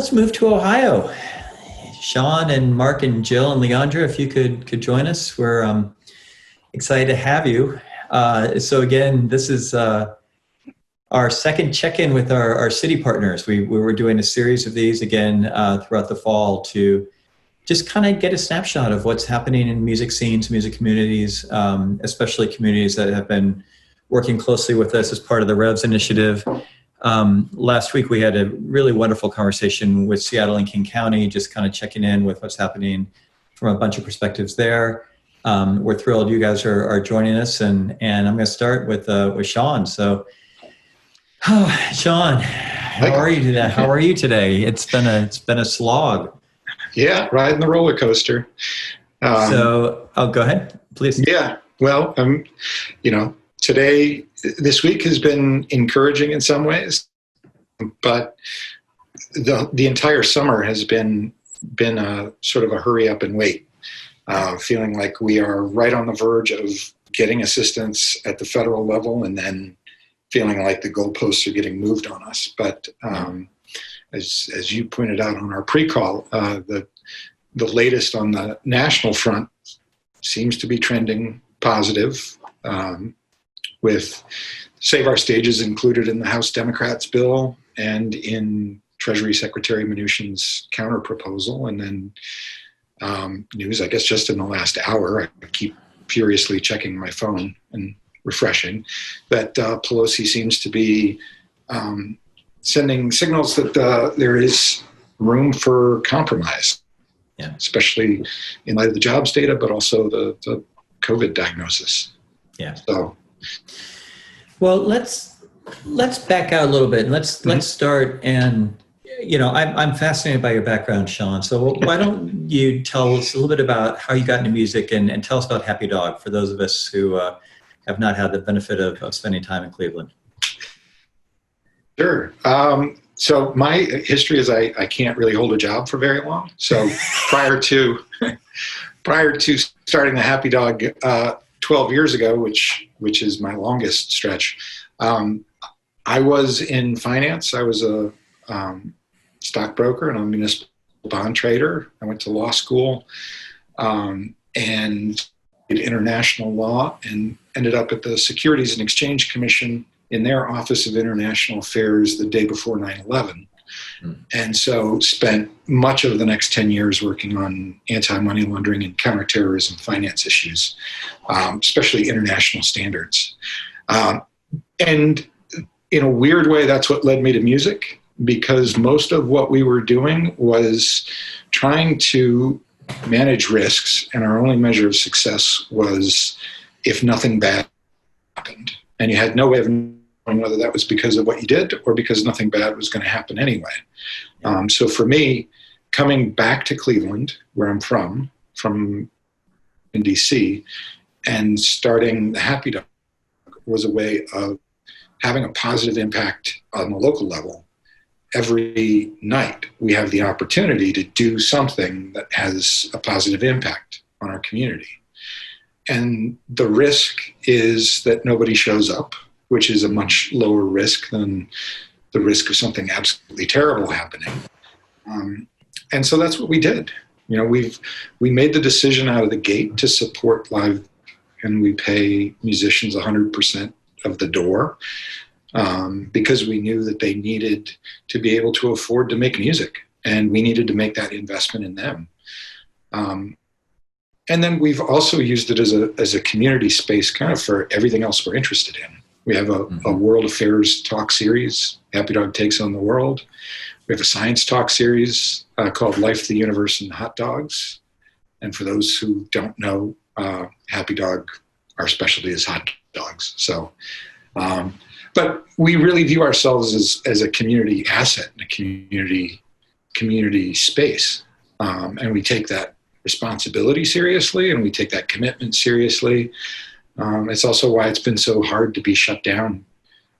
let's move to Ohio. Sean and Mark and Jill and LeAundra, if you could join us, we're excited to have you. So again, this is our second check-in with our city partners. We were doing a series of these again throughout the fall to just kind of get a snapshot of what's happening in music scenes, music communities, especially communities that have been working closely with us as part of the Revs initiative. Last week, we had a really wonderful conversation with Seattle and King County, just kind of checking in with what's happening from a bunch of perspectives there. We're thrilled you guys are joining us, and I'm going to start with Sean. So, Sean, how are you today? How are you today? It's been a slog. Yeah, riding the roller coaster. Go ahead, please. Yeah, well, this week has been encouraging in some ways, but the entire summer has been a sort of a hurry up and wait, feeling like we are right on the verge of getting assistance at the federal level, and then feeling like the goalposts are getting moved on us. But as you pointed out on our pre-call, the latest on the national front seems to be trending positive, with Save Our Stages included in the House Democrats bill and in Treasury Secretary Mnuchin's counter proposal. And then news, I guess just in the last hour, I keep furiously checking my phone and refreshing, that Pelosi seems to be sending signals that there is room for compromise, especially in light of the jobs data, but also the COVID diagnosis. Yeah. So, well, let's back out a little bit and let's start. And I'm fascinated by your background, Sean. So why don't you tell us a little bit about how you got into music, and tell us about Happy Dog for those of us who have not had the benefit of spending time in Cleveland. Sure. So my history is I can't really hold a job for very long. So prior to starting the Happy Dog 12 years ago, which is my longest stretch, I was in finance. I was a stockbroker and a municipal bond trader. I went to law school and did international law, and ended up at the Securities and Exchange Commission in their Office of International Affairs the day before 9/11. And so spent much of the next 10 years working on anti-money laundering and counterterrorism finance issues, especially international standards. And in a weird way, that's what led me to music, because most of what we were doing was trying to manage risks, and our only measure of success was if nothing bad happened. And you had no way of knowing whether that was because of what you did or because nothing bad was going to happen anyway. So for me, coming back to Cleveland, where I'm from in DC, and starting the Happy Dog was a way of having a positive impact on the local level. Every night we have the opportunity to do something that has a positive impact on our community. And the risk is that nobody shows up, which is a much lower risk than the risk of something absolutely terrible happening. And so that's what we did. We made the decision out of the gate to support live, and we pay musicians 100% of the door, because we knew that they needed to be able to afford to make music, and we needed to make that investment in them. And then we've also used it as a community space kind of for everything else we're interested in. We have a world affairs talk series, Happy Dog Takes on the World. We have a science talk series called Life, the Universe, and Hot Dogs. And for those who don't know, Happy Dog, our specialty is hot dogs. So, but we really view ourselves as a community asset and a community space. And we take that responsibility seriously, and we take that commitment seriously. It's also why it's been so hard to be shut down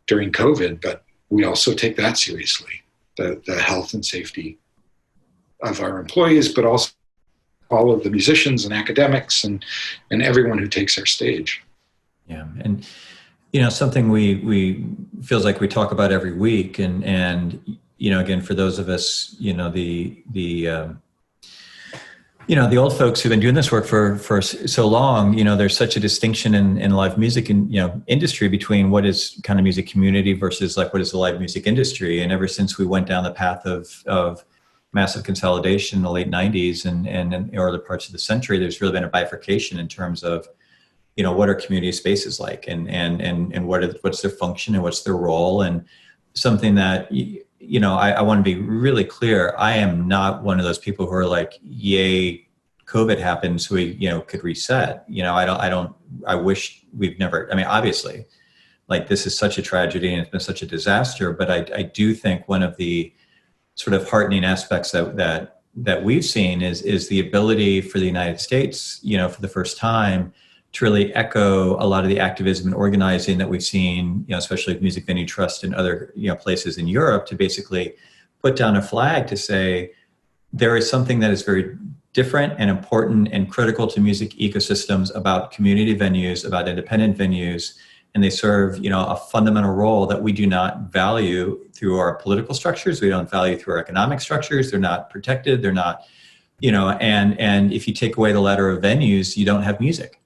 during COVID, but we also take that seriously, the health and safety of our employees, but also all of the musicians and academics and everyone who takes our stage. Yeah. And, something we feels like we talk about every week, and again, for those of us, the old folks who've been doing this work for so long, there's such a distinction in live music and, industry between what is kind of music community versus like what is the live music industry. And ever since we went down the path of massive consolidation in the late 90s and in early parts of the century, there's really been a bifurcation in terms of, what are community spaces like and what's their function and what's their role, and something that, I want to be really clear. I am not one of those people who are like, yay, COVID happened, so we, could reset. I wish we've never, obviously, like this is such a tragedy and it's been such a disaster, but I do think one of the sort of heartening aspects that we've seen is the ability for the United States, for the first time, to really echo a lot of the activism and organizing that we've seen, especially with Music Venue Trust and other, places in Europe, to basically put down a flag to say there is something that is very different and important and critical to music ecosystems about community venues, about independent venues, and they serve, a fundamental role that we do not value through our political structures. We don't value through our economic structures. They're not protected. They're not, and if you take away the ladder of venues, you don't have music.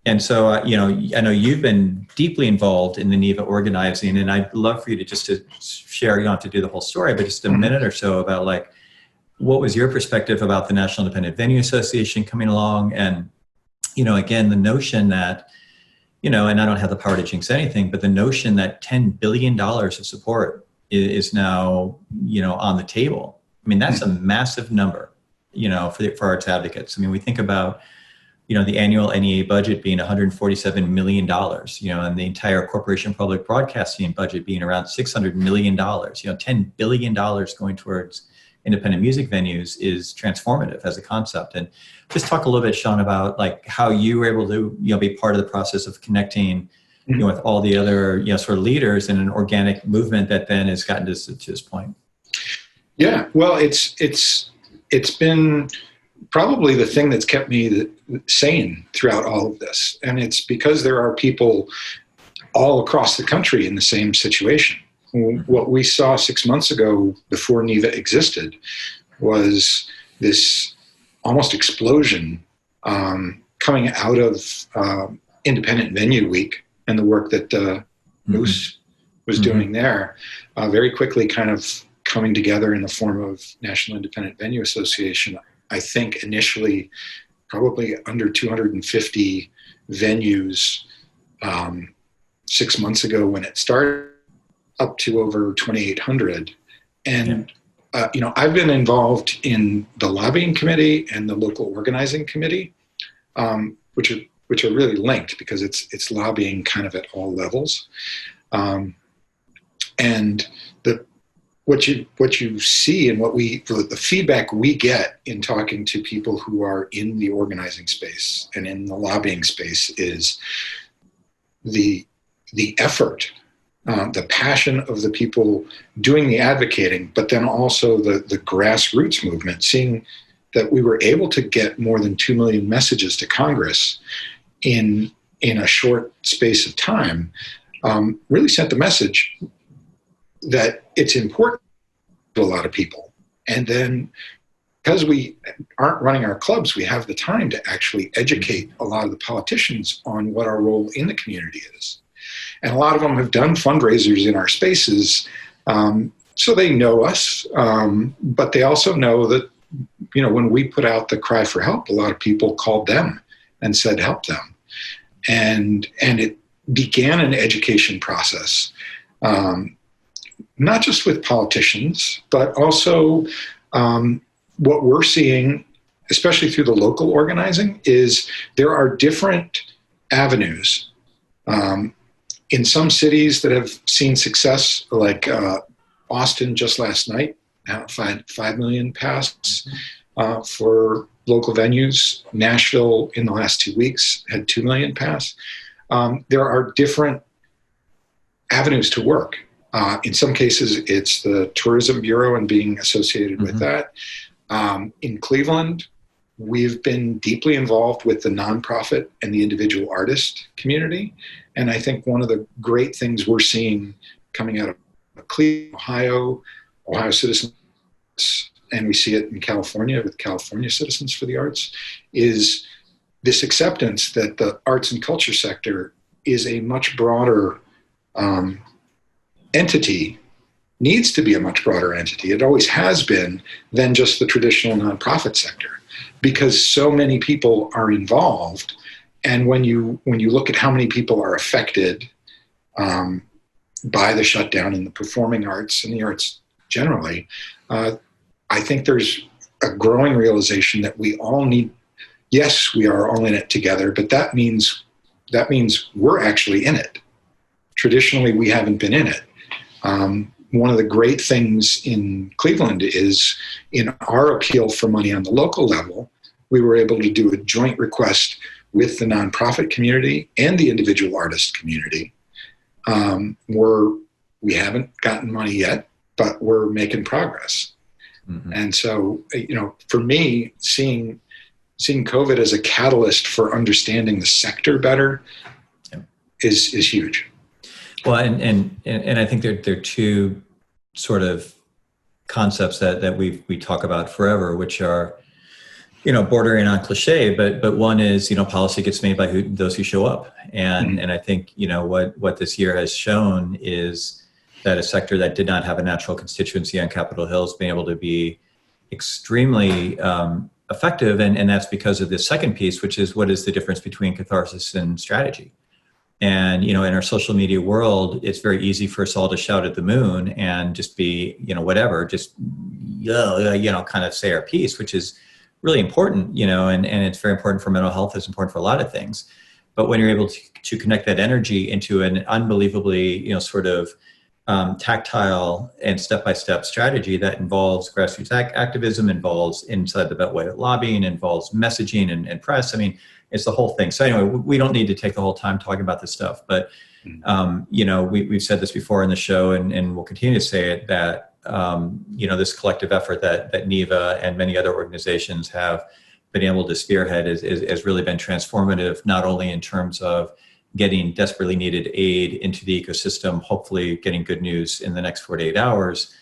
And so, I know you've been deeply involved in the NEVA organizing, and I'd love for you to share, you don't have to do the whole story, but just a minute or so about like, what was your perspective about the National Independent Venue Association coming along? And, again, the notion that, and I don't have the power to jinx anything, but the notion that $10 billion of support is now, on the table. That's a massive number, for arts advocates. We think about, the annual NEA budget being $147 million, and the entire Corporation Public Broadcasting budget being around $600 million, $10 billion going towards independent music venues is transformative as a concept. And just talk a little bit, Sean, about like how you were able to, be part of the process of connecting, with all the other, sort of leaders in an organic movement that then has gotten to this point. Yeah, well, it's been probably the thing that's kept me sane throughout all of this. And it's because there are people all across the country in the same situation. What we saw 6 months ago before NEVA existed was this almost explosion coming out of Independent Venue Week and the work that Moose was doing there, very quickly kind of coming together in the form of National Independent Venue Association. I think initially probably under 250 venues 6 months ago when it started, up to over 2,800. And, I've been involved in the lobbying committee and the local organizing committee, which are really linked because it's lobbying kind of at all levels. And what you see and the feedback we get in talking to people who are in the organizing space and in the lobbying space is the effort, the passion of the people doing the advocating, but then also the grassroots movement, seeing that we were able to get more than 2 million messages to Congress in a short space of time, really sent the message that it's important to a lot of people. And then because we aren't running our clubs, we have the time to actually educate a lot of the politicians on what our role in the community is. And a lot of them have done fundraisers in our spaces, so they know us, but they also know that, when we put out the cry for help, a lot of people called them and said, help them. And it began an education process, not just with politicians, but also what we're seeing, especially through the local organizing, is there are different avenues. In some cities that have seen success, like Austin just last night, 5 million passed for local venues. Nashville in the last 2 weeks had 2 million pass. There are different avenues to work. In some cases, it's the Tourism Bureau and being associated with that. In Cleveland, we've been deeply involved with the nonprofit and the individual artist community. And I think one of the great things we're seeing coming out of Cleveland, Ohio, Ohio Citizens, and we see it in California with California Citizens for the Arts, is this acceptance that the arts and culture sector is a much broader entity, needs to be a much broader entity. It always has been than just the traditional nonprofit sector, because so many people are involved. And when you look at how many people are affected by the shutdown in the performing arts and the arts generally, I think there's a growing realization that we all need. Yes, we are all in it together, but that means we're actually in it. Traditionally, we haven't been in it. One of the great things in Cleveland is, in our appeal for money on the local level, we were able to do a joint request with the nonprofit community and the individual artist community. We haven't gotten money yet, but we're making progress. Mm-hmm. And so, for me, seeing COVID as a catalyst for understanding the sector better is huge. Well, and I think there are two sort of concepts that we talk about forever, which are, bordering on cliche, but one is, policy gets made by those who show up. And I think, what this year has shown is that a sector that did not have a natural constituency on Capitol Hill has been able to be extremely effective. And that's because of the second piece, which is, what is the difference between catharsis and strategy? And, in our social media world, it's very easy for us all to shout at the moon and just be, whatever, just, kind of say our piece, which is really important, and it's very important for mental health. It's important for a lot of things. But when you're able to connect that energy into an unbelievably, sort of tactile and step-by-step strategy that involves grassroots activism, involves inside the Beltway lobbying, involves messaging and press. I mean, it's the whole thing. So anyway, we don't need to take the whole time talking about this stuff, but we've said this before in the show, and we'll continue to say it, that this collective effort that NEVA and many other organizations have been able to spearhead has really been transformative, not only in terms of getting desperately needed aid into the ecosystem, hopefully getting good news in the next 48 hours,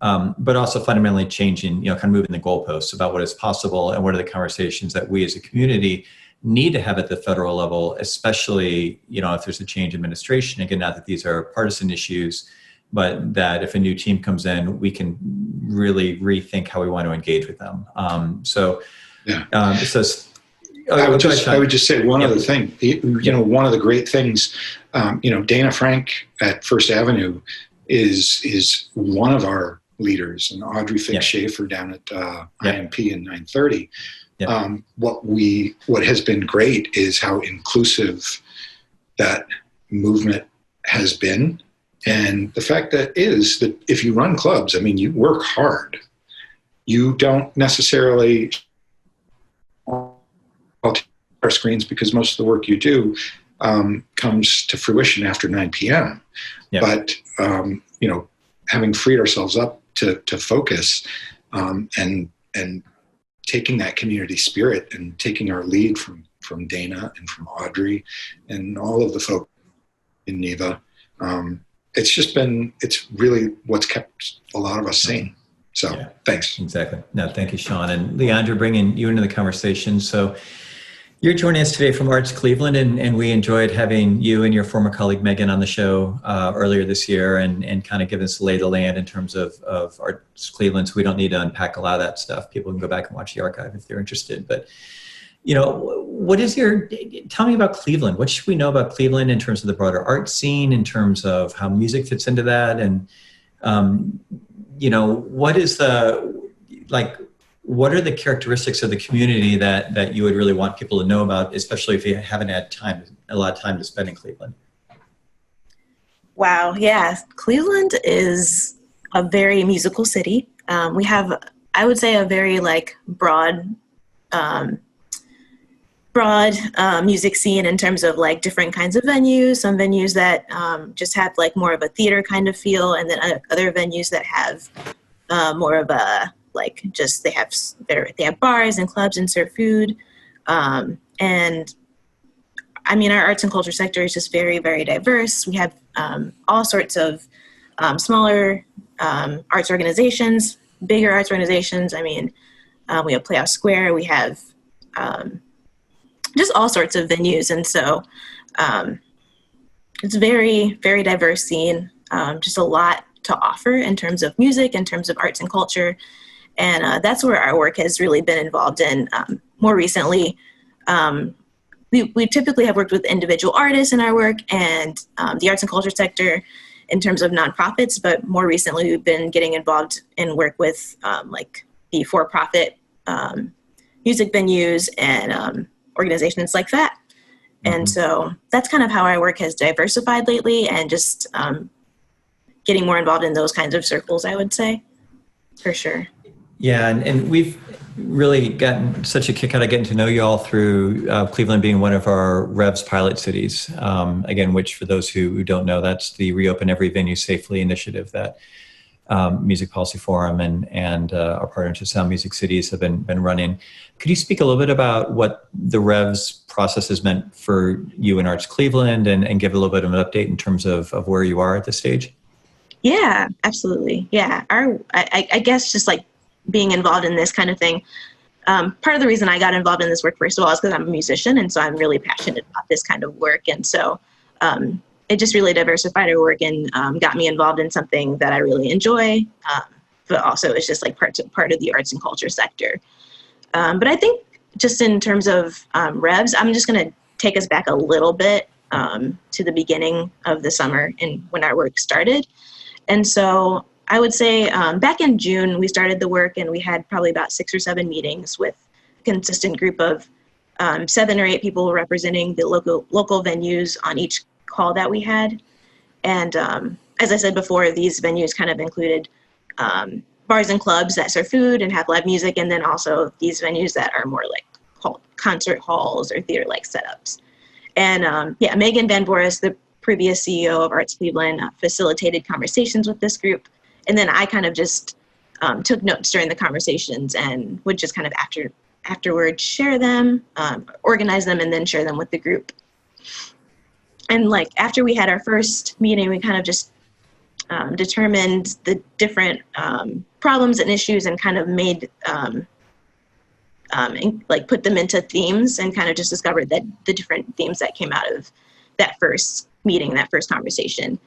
but also fundamentally changing, kind of moving the goalposts about what is possible and what are the conversations that we as a community need to have at the federal level, especially, if there's a change in administration. Again, not that these are partisan issues, but that if a new team comes in, we can really rethink how we want to engage with them. I would just say one other thing. One of the great things, Dana Frank at First Avenue is one of our leaders, and Audrey Fink-Schaefer down at IMP in 930. What has been great is how inclusive that movement has been, and the fact that if you run clubs, I mean, you work hard. You don't necessarily our screens, because most of the work you do comes to fruition after 9 p.m. But having freed ourselves up to focus and taking that community spirit and taking our lead from Dana and from Audrey and all of the folks in NEVA, it's really what's kept a lot of us sane. So thanks. Exactly. No, thank you, Sean. And LeAundra, bringing you into the conversation. So you're joining us today from Arts Cleveland, and we enjoyed having you and your former colleague Megan on the show earlier this year, and kind of give us a lay of the land in terms of Arts Cleveland. So we don't need to unpack a lot of that stuff. People can go back and watch the archive if they're interested. But, tell me about Cleveland. What should we know about Cleveland in terms of the broader art scene, in terms of how music fits into that? And, what are the characteristics of the community that you would really want people to know about, especially if you haven't had a lot of time to spend in Cleveland? Wow, yeah. Cleveland is a very musical city. We have, I would say, a very broad music scene in terms of different kinds of venues. Some venues that just have more of a theater kind of feel, and then other venues that have more of a they have bars and clubs and serve food. And I mean, our arts and culture sector is just very, very diverse. We have all sorts of smaller arts organizations, bigger arts organizations. I mean, we have Playhouse Square, we have just all sorts of venues. And so it's very, very diverse scene, just a lot to offer in terms of music, in terms of arts and culture. And that's where our work has really been involved in. More recently, we typically have worked with individual artists in our work and the arts and culture sector in terms of nonprofits, but more recently we've been getting involved in work with like the for-profit music venues and organizations like that. Mm-hmm. And so that's kind of how our work has diversified lately, and just getting more involved in those kinds of circles, I would say, for sure. Yeah, and we've really gotten such a kick out of getting to know you all through Cleveland being one of our Revs pilot cities. Again, which for those who don't know, that's the Reopen Every Venue Safely initiative that Music Policy Forum and our partners at Sound Music Cities have been running. Could you speak a little bit about what the Revs process has meant for you and Arts Cleveland, and give a little bit of an update in terms of where you are at this stage? Yeah, absolutely. Yeah, I guess just like being involved in this kind of thing. Part of the reason I got involved in this work, first of all, is because I'm a musician, and so I'm really passionate about this kind of work. And so it just really diversified our work and got me involved in something that I really enjoy, but also it's just like part of the arts and culture sector. But I think just in terms of Revs, I'm just going to take us back a little bit to the beginning of the summer and when our work started. And so I would say back in June, we started the work, and we had probably about 6 or 7 meetings with a consistent group of 7 or 8 people representing the local venues on each call that we had. And as I said before, these venues kind of included bars and clubs that serve food and have live music, and then also these venues that are more like concert halls or theater-like setups. And Megan Van Boris, the previous CEO of Arts Cleveland, facilitated conversations with this group. And then I kind of just took notes during the conversations and would just kind of afterwards share them, organize them, and then share them with the group. And like after we had our first meeting, we kind of just determined the different problems and issues, and kind of made put them into themes, and kind of just discovered that the different themes that came out of that first meeting, that first conversation.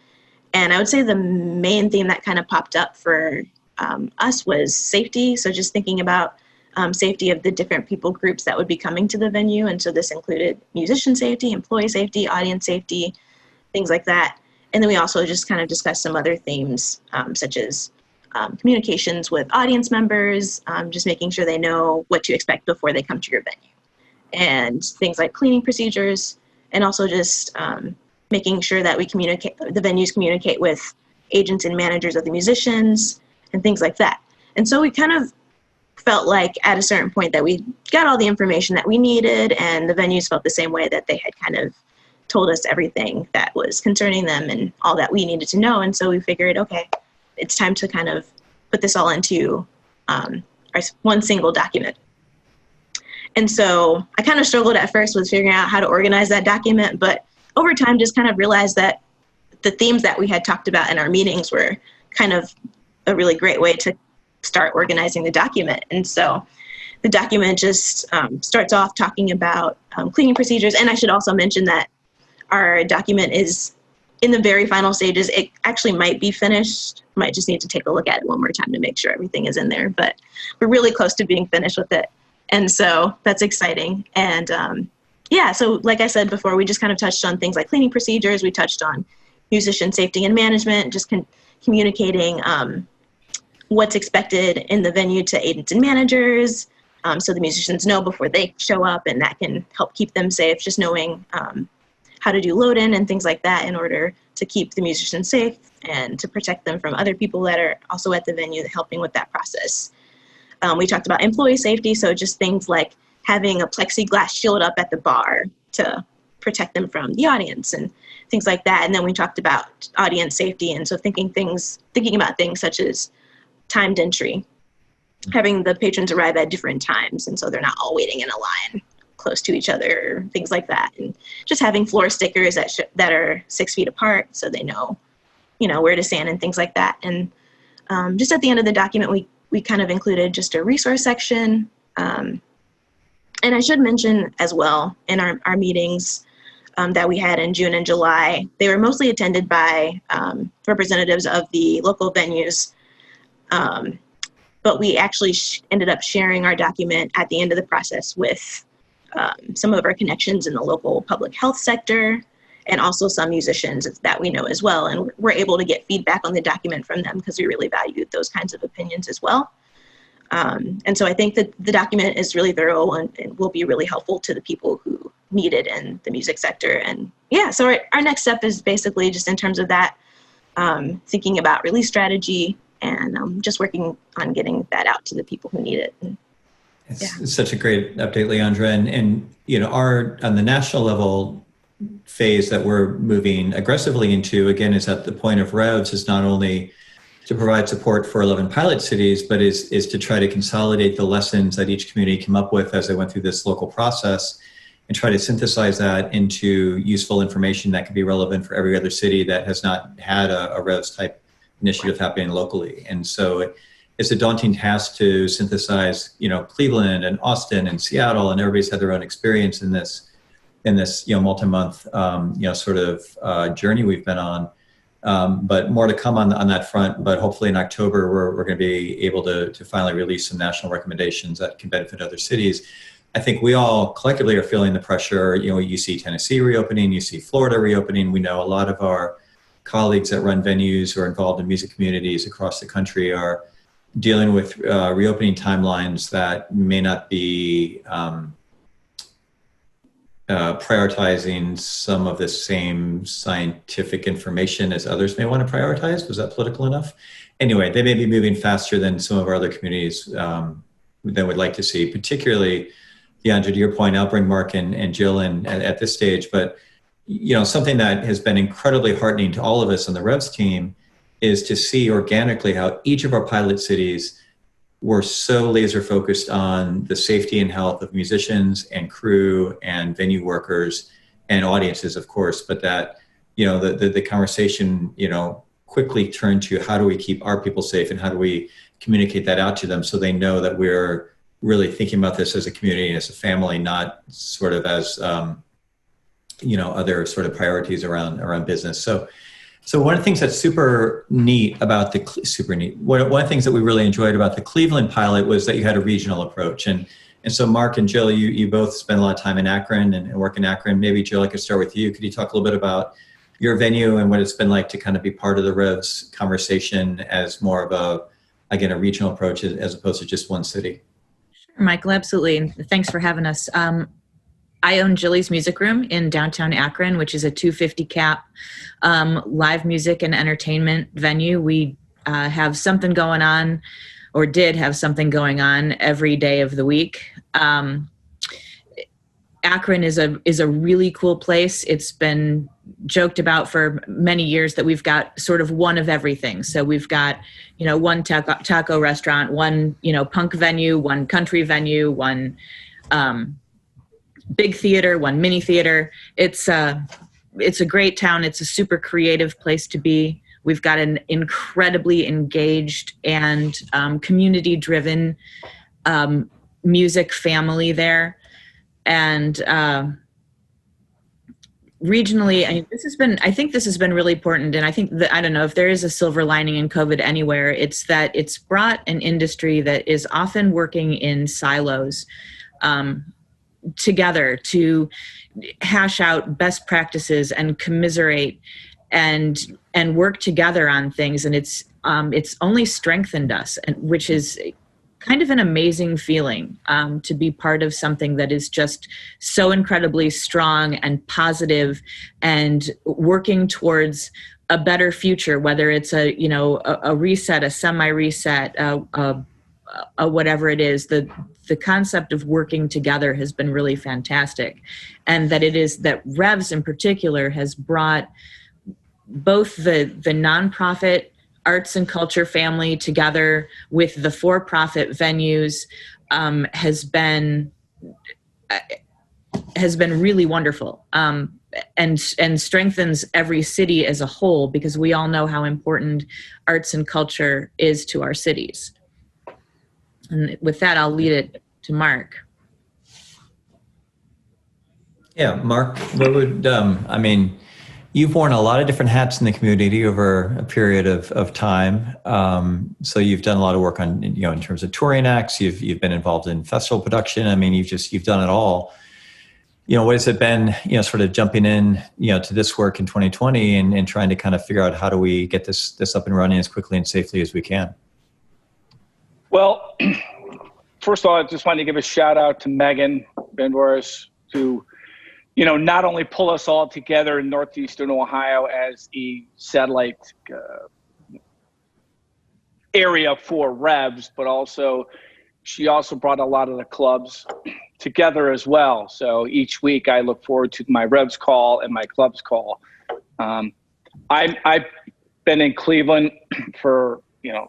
And I would say the main theme that kind of popped up for us was safety. So just thinking about safety of the different people groups that would be coming to the venue. And so this included musician safety, employee safety, audience safety, things like that. And then we also just kind of discussed some other themes, such as communications with audience members, just making sure they know what to expect before they come to your venue, and things like cleaning procedures, and also just making sure that the venues communicate with agents and managers of the musicians and things like that. And so we kind of felt like at a certain point that we got all the information that we needed, and the venues felt the same way, that they had kind of told us everything that was concerning them and all that we needed to know. And so we figured, okay, it's time to kind of put this all into our one single document. And so I kind of struggled at first with figuring out how to organize that document, but over time just kind of realized that the themes that we had talked about in our meetings were kind of a really great way to start organizing the document. And so the document just starts off talking about cleaning procedures. And I should also mention that our document is in the very final stages. It actually might be finished. Might just need to take a look at it one more time to make sure everything is in there. But we're really close to being finished with it. And so that's exciting. And so like I said before, we just kind of touched on things like cleaning procedures. We touched on musician safety and management, just communicating what's expected in the venue to agents and managers, so the musicians know before they show up, and that can help keep them safe, just knowing how to do load-in and things like that in order to keep the musicians safe and to protect them from other people that are also at the venue helping with that process. We talked about employee safety, so just things like having a plexiglass shield up at the bar to protect them from the audience and things like that. And then we talked about audience safety, and so thinking about things such as timed entry, having the patrons arrive at different times, and so they're not all waiting in a line close to each other, things like that. And just having floor stickers that are 6 feet apart so they know where to stand and things like that. And just at the end of the document, we kind of included just a resource section. And I should mention as well, in our meetings that we had in June and July, they were mostly attended by representatives of the local venues. But we actually ended up sharing our document at the end of the process with some of our connections in the local public health sector, and also some musicians that we know as well. And we're able to get feedback on the document from them because we really valued those kinds of opinions as well. And so I think that the document is really thorough and will be really helpful to the people who need it in the music sector. And yeah, so our next step is basically just in terms of that, thinking about release strategy and just working on getting that out to the people who need it. And, it's such a great update, LeAundra. And you know, on the national level phase that we're moving aggressively into, again, is at the point of revs, is not only to provide support for 11 pilot cities, but is to try to consolidate the lessons that each community came up with as they went through this local process and try to synthesize that into useful information that could be relevant for every other city that has not had a revs type initiative happening locally. And so it's a daunting task to synthesize, you know, Cleveland and Austin and Seattle, and everybody's had their own experience in this, you know, multi-month, you know, sort of journey we've been on. But more to come on that front. But hopefully in October, we're going to be able to finally release some national recommendations that can benefit other cities. I think we all collectively are feeling the pressure. You know, you see Tennessee reopening, you see Florida reopening. We know a lot of our colleagues that run venues or are involved in music communities across the country are dealing with reopening timelines that may not be prioritizing some of the same scientific information as others may want to prioritize. Was that political enough? Anyway, they may be moving faster than some of our other communities that would like to see, particularly, LeAundra, to your point, I'll bring Mark and Jill in at this stage, but you know, something that has been incredibly heartening to all of us on the Revs team is to see organically how each of our pilot cities were so laser focused on the safety and health of musicians and crew and venue workers and audiences, of course, but that, you know, the conversation, you know, quickly turned to how do we keep our people safe and how do we communicate that out to them so they know that we're really thinking about this as a community and as a family, not sort of as, you know, other sort of priorities around business. So one of the things that's super neat about one of the things that we really enjoyed about the Cleveland pilot was that you had a regional approach. And so Mark and Jill, you both spend a lot of time in Akron and work in Akron. Maybe Jill, I could start with you. Could you talk a little bit about your venue and what it's been like to kind of be part of the Revs conversation as more of a regional approach as opposed to just one city? Sure, Michael, absolutely. Thanks for having us. I own Jilly's Music Room in downtown Akron, which is a 250 cap live music and entertainment venue. We have something going on, or did have something going on every day of the week. Akron is a really cool place. It's been joked about for many years that we've got sort of one of everything. So we've got, you know, one taco restaurant, one, you know, punk venue, one country venue, one big theater, one mini theater. It's a great town. It's a super creative place to be. We've got an incredibly engaged and community-driven music family there. And regionally, I think this has been really important. And I think that, I don't know if there is a silver lining in COVID anywhere, it's that it's brought an industry that is often working in silos together to hash out best practices and commiserate and work together on things. And it's only strengthened us, and which is kind of an amazing feeling to be part of something that is just so incredibly strong and positive and working towards a better future, whether it's a reset, a semi-reset, a whatever it is. The concept of working together has been really fantastic. And that Revs in particular has brought both the nonprofit arts and culture family together with the for-profit venues, has been has been really wonderful, and strengthens every city as a whole, because we all know how important arts and culture is to our cities. And with that, I'll lead it to Mark. Yeah, Mark, what would, I mean, you've worn a lot of different hats in the community over a period of time. So you've done a lot of work on, in terms of touring acts, you've been involved in festival production. I mean, you've done it all. What has it been, sort of jumping in, to this work in 2020 and trying to kind of figure out how do we get this up and running as quickly and safely as we can? Well, first of all, I just wanted to give a shout out to Megan Van Boris, to not only pull us all together in Northeastern Ohio as a satellite area for Revs, but she also brought a lot of the clubs together as well. So each week I look forward to my Revs call and my clubs call. I've been in Cleveland for,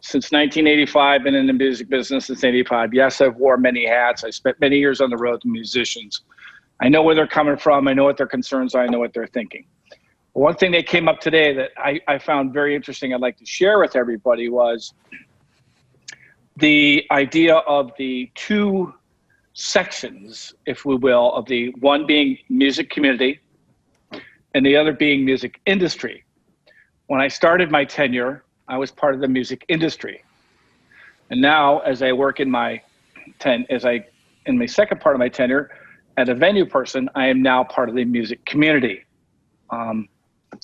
since 1985, been in the music business since 85. Yes, I've worn many hats. I spent many years on the road with musicians. I know where they're coming from. I know what their concerns are. I know what they're thinking. One thing that came up today that I found very interesting, I'd like to share with everybody, was the idea of the two sections, if we will, of the one being music community and the other being music industry. When I started my tenure, I was part of the music industry. And now, as I work in my second part of my tenure, as a venue person, I am now part of the music community.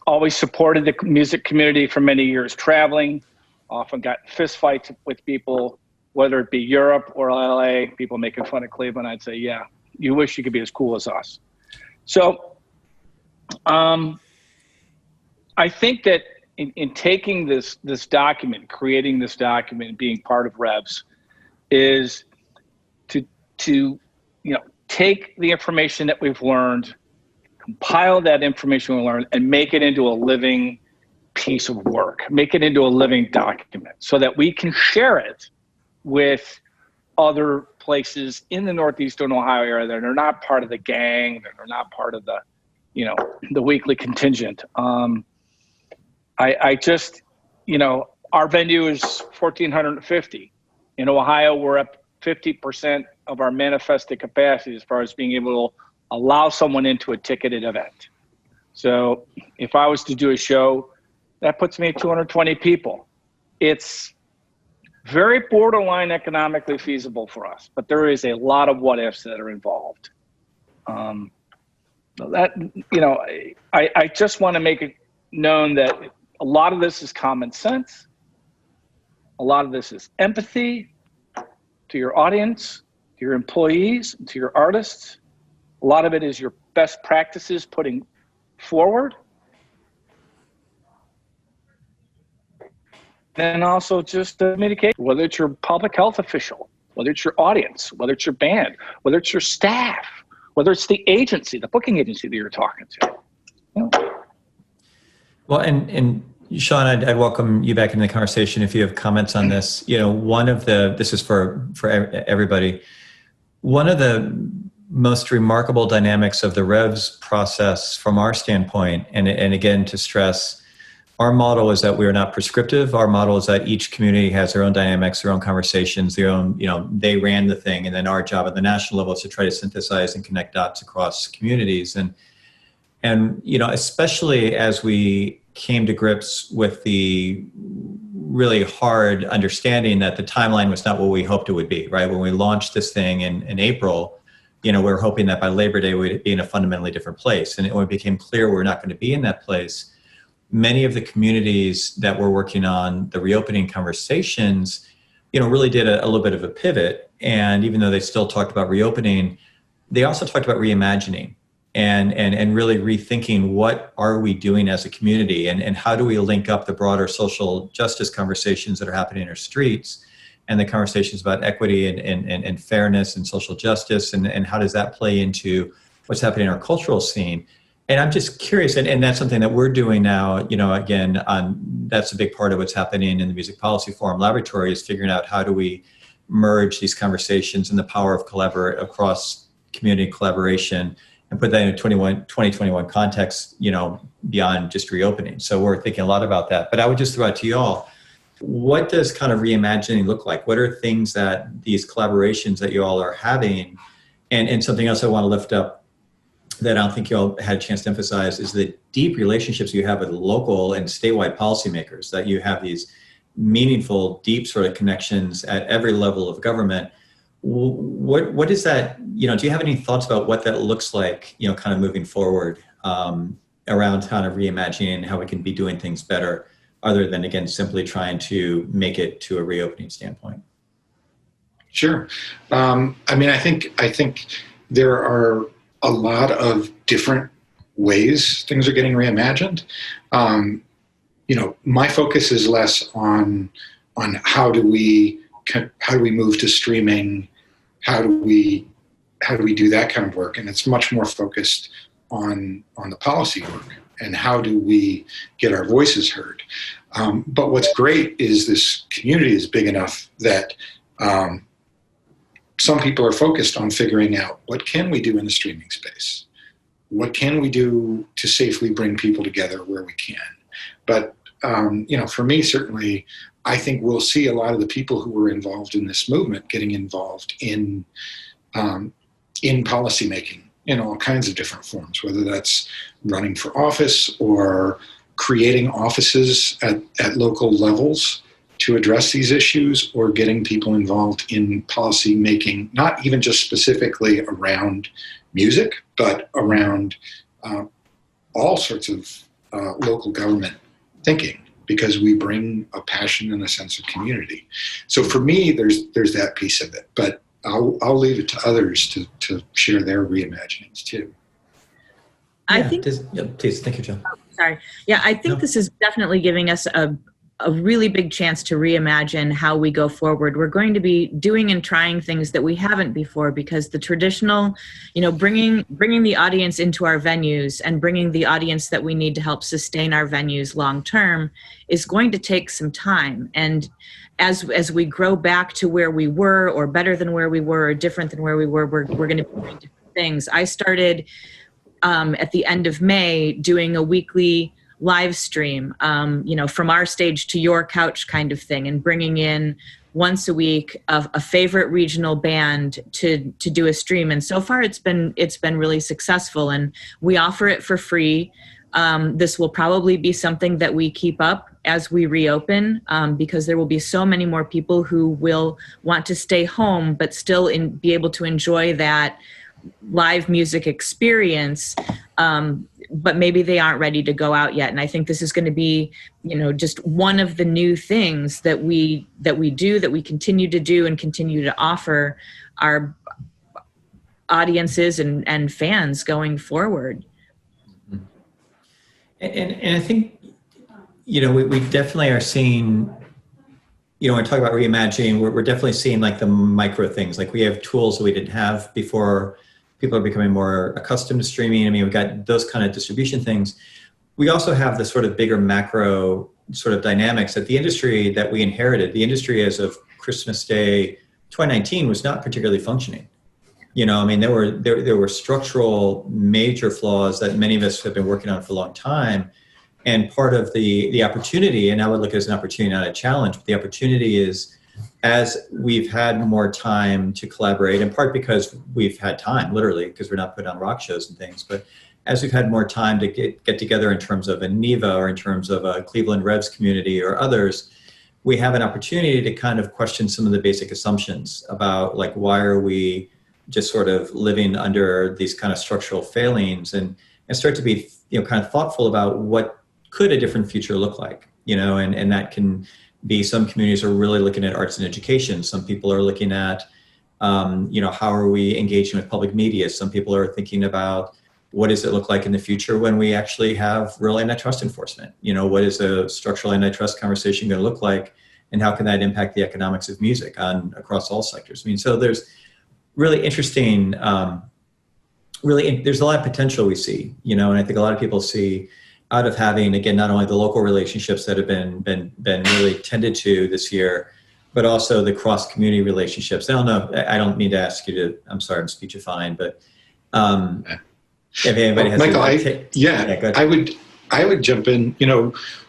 Always supported the music community for many years, traveling, often got fist fights with people, whether it be Europe or LA, people making fun of Cleveland. I'd say, yeah, you wish you could be as cool as us. So I think that in taking this document, creating this document, being part of Revs, is to take the information that we've learned, compile that information we learned, and make it into a living piece of work, make it into a living document so that we can share it with other places in the Northeastern Ohio area that are not part of the gang, that are not part of the, the weekly contingent. I just, our venue is 1,450. In Ohio, we're up 50% of our manifested capacity as far as being able to allow someone into a ticketed event. So if I was to do a show, that puts me at 220 people. It's very borderline economically feasible for us, but there is a lot of what ifs that are involved. I just want to make it known that a lot of this is common sense. A lot of this is empathy to your audience, to your employees, to your artists. A lot of it is your best practices putting forward. And also just communicate, whether it's your public health official, whether it's your audience, whether it's your band, whether it's your staff, whether it's the agency, the booking agency that you're talking to. Well, and Sean, I'd welcome you back into the conversation if you have comments on this. This is for everybody. One of the most remarkable dynamics of the Revs process from our standpoint, and again, to stress, our model is that we are not prescriptive. Our model is that each community has their own dynamics, their own conversations, their own, they ran the thing. And then our job at the national level is to try to synthesize and connect dots across communities. And especially as we came to grips with the really hard understanding that the timeline was not what we hoped it would be, right? When we launched this thing in April, we were hoping that by Labor Day, we'd be in a fundamentally different place. And when it became clear we're not going to be in that place, many of the communities that were working on the reopening conversations, really did a little bit of a pivot. And even though they still talked about reopening, they also talked about reimagining and really rethinking what are we doing as a community and how do we link up the broader social justice conversations that are happening in our streets and the conversations about equity and fairness and social justice and how does that play into what's happening in our cultural scene. And I'm just curious, and that's something that we're doing now, again, that's a big part of what's happening in the Music Policy Forum Laboratory is figuring out how do we merge these conversations and the power of across community collaboration and put that in a 2021 context, beyond just reopening. So we're thinking a lot about that. But I would just throw out to you all, what does kind of reimagining look like? What are things that these collaborations that you all are having? And something else I want to lift up that I don't think you all had a chance to emphasize is the deep relationships you have with local and statewide policymakers, that you have these meaningful, deep sort of connections at every level of government. What is that, do you have any thoughts about what that looks like, kind of moving forward around kind of reimagining how we can be doing things better, other than, again, simply trying to make it to a reopening standpoint? Sure. I think there are a lot of different ways things are getting reimagined. My focus is less on how do we move to streaming, how do we do that kind of work, and it's much more focused on the policy work and how do we get our voices heard. But what's great is this community is big enough that some people are focused on figuring out what can we do in the streaming space? What can we do to safely bring people together where we can? But, for me, certainly, I think we'll see a lot of the people who were involved in this movement getting involved in policymaking in all kinds of different forms, whether that's running for office or creating offices at local levels to address these issues, or getting people involved in policy making, not even just specifically around music, but around all sorts of local government thinking, because we bring a passion and a sense of community. So for me, there's that piece of it, but I'll leave it to others to share their reimaginings too. I think. Please, thank you, John. Sorry. Yeah, I think this is definitely giving us a really big chance to reimagine how we go forward. We're going to be doing and trying things that we haven't before, because the traditional, bringing the audience into our venues and bringing the audience that we need to help sustain our venues long term is going to take some time. And as we grow back to where we were, or better than where we were, or different than where we were, we're going to be doing different things. I started at the end of May doing a weekly live stream, from our stage to your couch kind of thing, and bringing in once a week of a favorite regional band to do a stream. And so far it's been really successful, and we offer it for free. This will probably be something that we keep up as we reopen, because there will be so many more people who will want to stay home but still be able to enjoy that live music experience, but maybe they aren't ready to go out yet. And I think this is going to be, just one of the new things that we continue to do and continue to offer our audiences and fans going forward. And I think, we definitely are seeing, when we talk about reimagining, we're definitely seeing like the micro things. Like we have tools that we didn't have before. People are becoming more accustomed to streaming. I mean, we've got those kind of distribution things. We also have the sort of bigger macro sort of dynamics that the industry that we inherited, the industry as of Christmas Day 2019, was not particularly functioning. There were structural major flaws that many of us have been working on for a long time. And part of the opportunity, and I would look at it as an opportunity, not a challenge, but the opportunity is, as we've had more time to collaborate, in part because we've had time, literally, because we're not putting on rock shows and things, but as we've had more time to get together in terms of a NEVA or in terms of a Cleveland Revs community or others, we have an opportunity to kind of question some of the basic assumptions about, like, why are we just sort of living under these kind of structural failings, and start to be, kind of thoughtful about what could a different future look like, and that can be, some communities are really looking at arts and education. Some people are looking at, how are we engaging with public media? Some people are thinking about, what does it look like in the future when we actually have real antitrust enforcement? What is a structural antitrust conversation going to look like, and how can that impact the economics of music across all sectors? So there's really interesting, there's a lot of potential we see, and I think a lot of people see out of having, again, not only the local relationships that have been really tended to this year, but also the cross-community relationships. I don't mean to ask you to, I'm sorry, I'm speechifying, but If anybody has Michael, go ahead. I would jump in.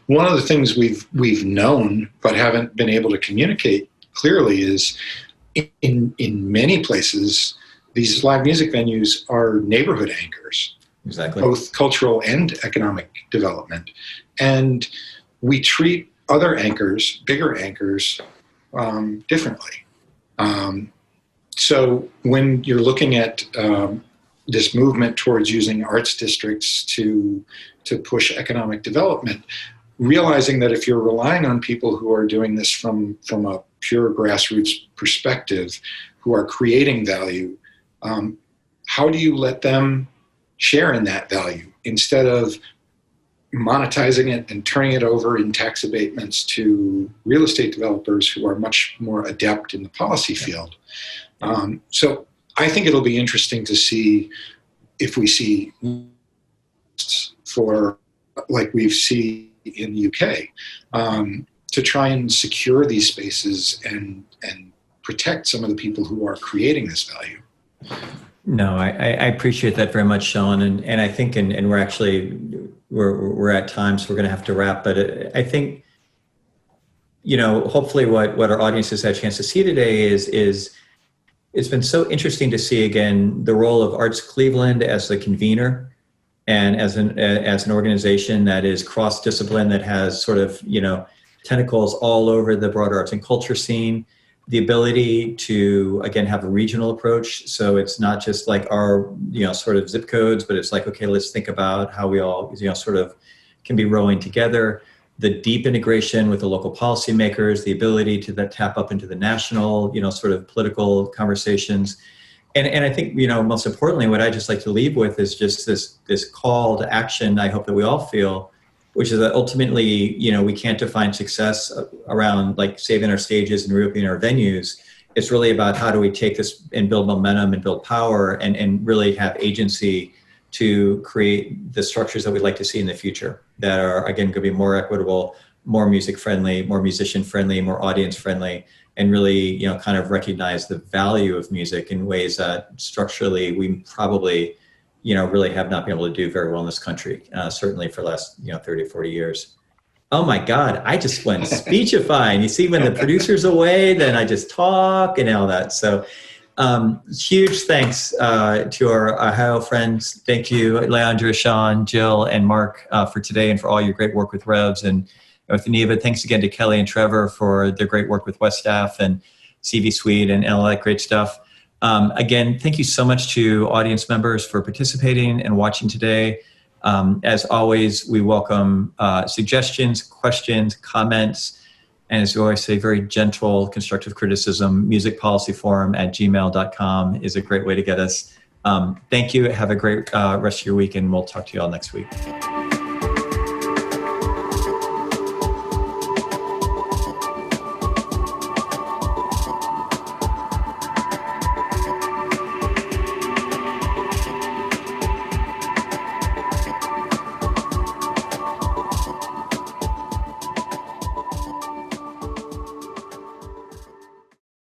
One of the things we've known but haven't been able to communicate clearly is in many places these live music venues are neighborhood anchors, exactly, both cultural and economic development, and we treat other anchors, bigger anchors, differently. So when you're looking at this movement towards using arts districts to push economic development, realizing that if you're relying on people who are doing this from a pure grassroots perspective, who are creating value, how do you let them share in that value instead of monetizing it and turning it over in tax abatements to real estate developers who are much more adept in the policy field? So I think it'll be interesting to see if we see for like we've seen in the UK, to try and secure these spaces and protect some of the people who are creating this value. No, I appreciate that very much, Sean, and I think and we're actually we're at time, so we're going to have to wrap. But I think hopefully what our audience has had a chance to see today is it's been so interesting to see again the role of Arts Cleveland as the convener and as an organization that is cross-discipline, that has sort of tentacles all over the broader arts and culture scene. The ability to again have a regional approach, so it's not just like our sort of zip codes, but it's like, okay, let's think about how we all sort of can be rowing together. The deep integration with the local policymakers, the ability to tap up into the national sort of political conversations, and I think most importantly, what I just like to leave with is just this call to action. I hope that we all feel, which is that ultimately, we can't define success around like saving our stages and reopening our venues. It's really about how do we take this and build momentum and build power and really have agency to create the structures that we'd like to see in the future that are, again, going to be more equitable, more music friendly, more musician friendly, more audience friendly, and really, kind of recognize the value of music in ways that structurally we probably really have not been able to do very well in this country, certainly for the last 30, 40 years. Oh my God, I just went speechifying. You see, when the producer's away, then I just talk and all that. So huge thanks to our Ohio friends. Thank you, LeAundra, Sean, Jill, and Mark for today and for all your great work with Revs and with Neva. Thanks again to Kelly and Trevor for their great work with West Staff and CV Suite and all that great stuff. Again, thank you so much to audience members for participating and watching today. As always, we welcome suggestions, questions, comments, and as we always say, very gentle, constructive criticism. musicpolicyforum@gmail.com is a great way to get us. Thank you. Have a great rest of your week, and we'll talk to you all next week.